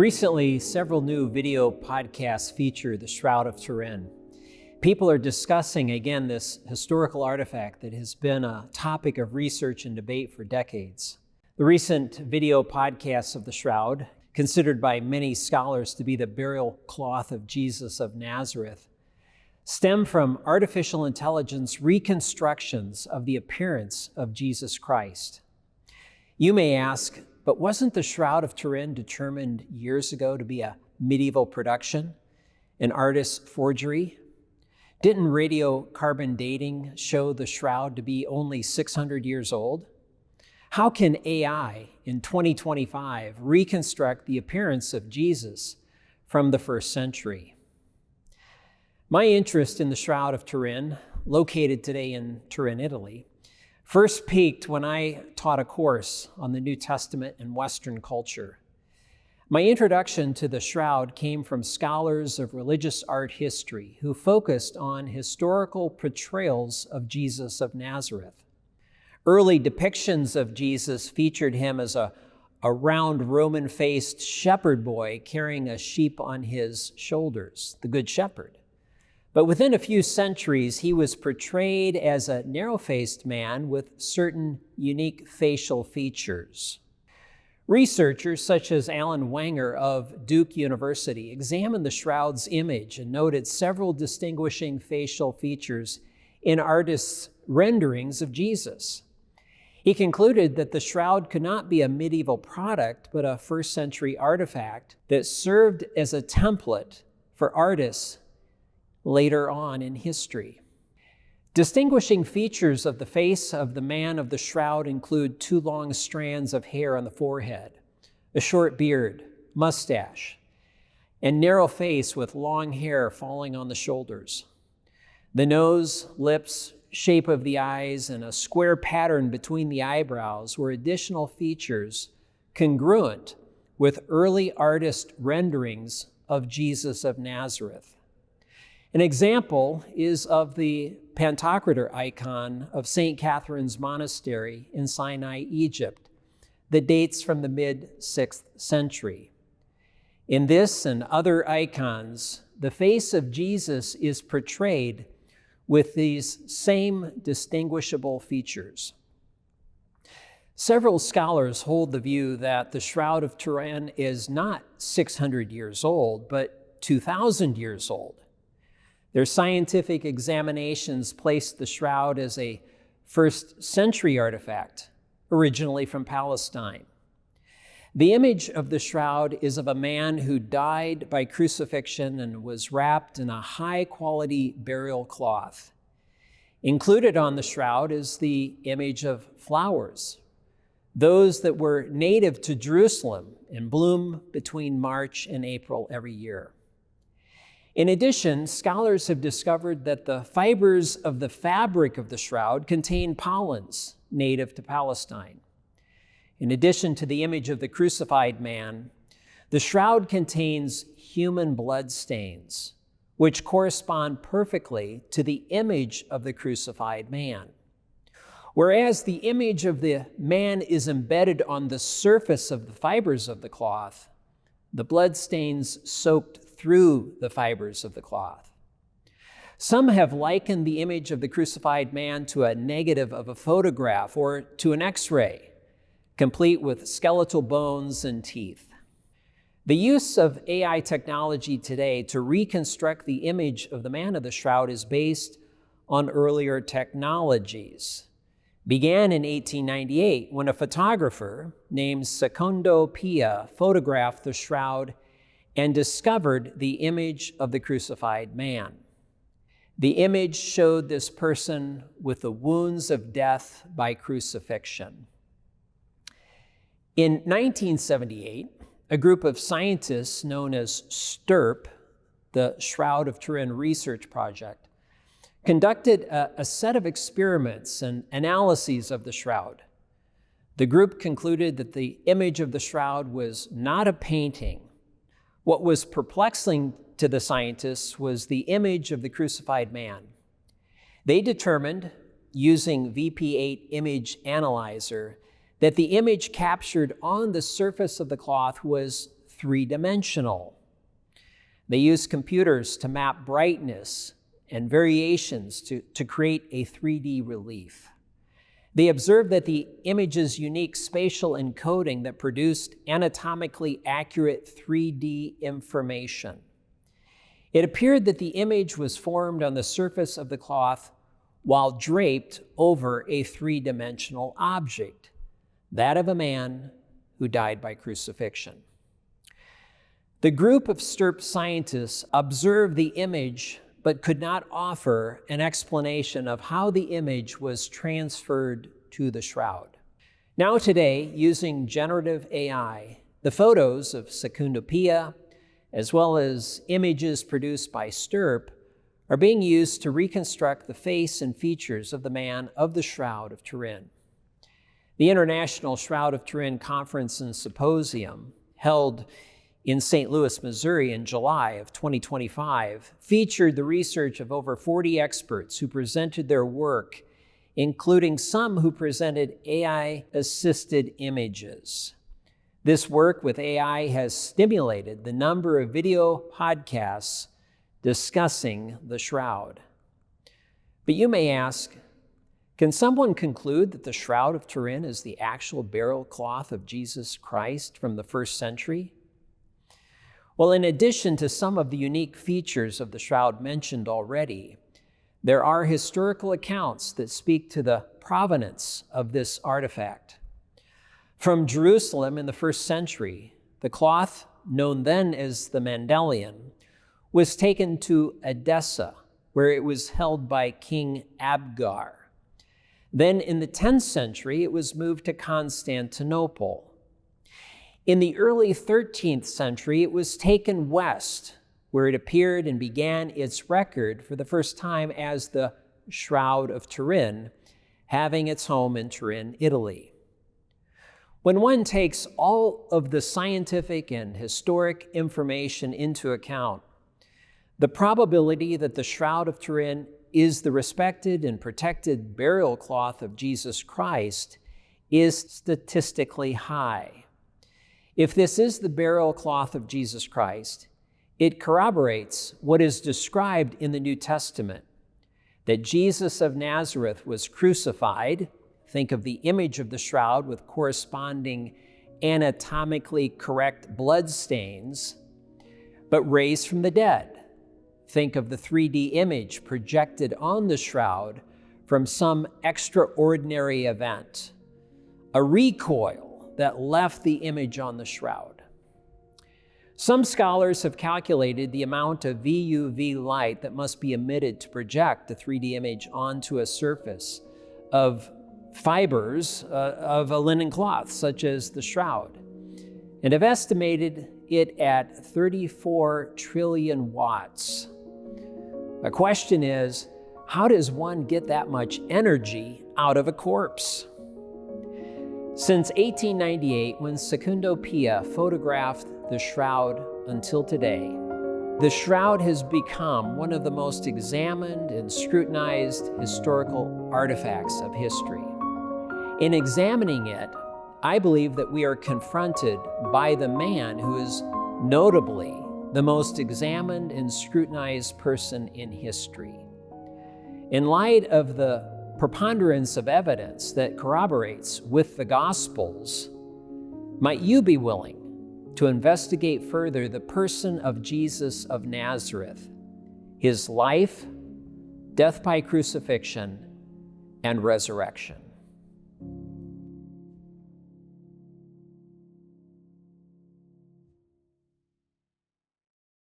Recently, several new video podcasts feature the Shroud of Turin. People are discussing again this historical artifact that has been a topic of research and debate for decades. The recent video podcasts of the Shroud, considered by many scholars to be the burial cloth of Jesus of Nazareth, stem from artificial intelligence reconstructions of the appearance of Jesus Christ. You may ask, but wasn't the Shroud of Turin determined years ago to be a medieval production, an artist's forgery? Didn't radiocarbon dating show the shroud to be only 600 years old? How can AI in 2025 reconstruct the appearance of Jesus from the first century? My interest in the Shroud of Turin, located today in Turin, Italy, first peaked when I taught a course on the New Testament and Western culture. My introduction to the Shroud came from scholars of religious art history who focused on historical portrayals of Jesus of Nazareth. Early depictions of Jesus featured him as a round Roman-faced shepherd boy carrying a sheep on his shoulders, the Good Shepherd. But within a few centuries, he was portrayed as a narrow-faced man with certain unique facial features. Researchers such as Alan Wenger of Duke University examined the Shroud's image and noted several distinguishing facial features in artists' renderings of Jesus. He concluded that the Shroud could not be a medieval product, but a first-century artifact that served as a template for artists later on in history. Distinguishing features of the face of the man of the Shroud include two long strands of hair on the forehead, a short beard, mustache, and narrow face with long hair falling on the shoulders. The nose, lips, shape of the eyes, and a square pattern between the eyebrows were additional features congruent with early artist renderings of Jesus of Nazareth. An example is of the Pantocrator icon of St. Catherine's Monastery in Sinai, Egypt, that dates from the mid-6th century. In this and other icons, the face of Jesus is portrayed with these same distinguishable features. Several scholars hold the view that the Shroud of Turin is not 600 years old, but 2,000 years old. Their scientific examinations placed the Shroud as a first-century artifact, originally from Palestine. The image of the Shroud is of a man who died by crucifixion and was wrapped in a high-quality burial cloth. Included on the Shroud is the image of flowers, those that were native to Jerusalem and bloom between March and April every year. In addition, scholars have discovered that the fibers of the fabric of the Shroud contain pollens native to Palestine. In addition to the image of the crucified man, the Shroud contains human blood stains, which correspond perfectly to the image of the crucified man. Whereas the image of the man is embedded on the surface of the fibers of the cloth, the blood stains soaked through the fibers of the cloth. Some have likened the image of the crucified man to a negative of a photograph or to an X-ray, complete with skeletal bones and teeth. The use of AI technology today to reconstruct the image of the man of the Shroud is based on earlier technologies. Began in 1898 when a photographer named Secondo Pia photographed the Shroud and discovered the image of the crucified man. The image showed this person with the wounds of death by crucifixion. In 1978, a group of scientists known as STURP, the Shroud of Turin Research Project, conducted a set of experiments and analyses of the Shroud. The group concluded that the image of the Shroud was not a painting. What was perplexing to the scientists was the image of the crucified man. They determined, using VP8 image analyzer, that the image captured on the surface of the cloth was three-dimensional. They used computers to map brightness and variations to create a 3D relief. They observed that the image's unique spatial encoding that produced anatomically accurate 3D information. It appeared that the image was formed on the surface of the cloth while draped over a three-dimensional object, that of a man who died by crucifixion. The group of STURP scientists observed the image but could not offer an explanation of how the image was transferred to the shroud. Now today, using generative AI, the photos of Secunda Pia, as well as images produced by STURP, are being used to reconstruct the face and features of the man of the Shroud of Turin. The International Shroud of Turin Conference and Symposium, held in St. Louis, Missouri in July of 2025, featured the research of over 40 experts who presented their work, including some who presented AI-assisted images. This work with AI has stimulated the number of video podcasts discussing the shroud. But you may ask, can someone conclude that the Shroud of Turin is the actual burial cloth of Jesus Christ from the first century? Well, in addition to some of the unique features of the shroud mentioned already, there are historical accounts that speak to the provenance of this artifact. From Jerusalem in the first century, the cloth, known then as the Mandelion, was taken to Edessa, where it was held by King Abgar. Then in the 10th century, it was moved to Constantinople. In the early 13th century, it was taken west, where it appeared and began its record for the first time as the Shroud of Turin, having its home in Turin, Italy. When one takes all of the scientific and historic information into account, the probability that the Shroud of Turin is the respected and protected burial cloth of Jesus Christ is statistically high. If this is the burial cloth of Jesus Christ, it corroborates what is described in the New Testament, that Jesus of Nazareth was crucified. Think of the image of the shroud with corresponding anatomically correct blood stains, but raised from the dead. Think of the 3D image projected on the shroud from some extraordinary event, a recoil that left the image on the shroud. Some scholars have calculated the amount of VUV light that must be emitted to project the 3D image onto a surface of fibers of a linen cloth, such as the shroud, and have estimated it at 34 trillion watts. The question is, how does one get that much energy out of a corpse? Since 1898, when Secunda Pia photographed the shroud until today, the shroud has become one of the most examined and scrutinized historical artifacts of history. In examining it, I believe that we are confronted by the man who is notably the most examined and scrutinized person in history. In light of the preponderance of evidence that corroborates with the Gospels, might you be willing to investigate further the person of Jesus of Nazareth, his life, death by crucifixion, and resurrection?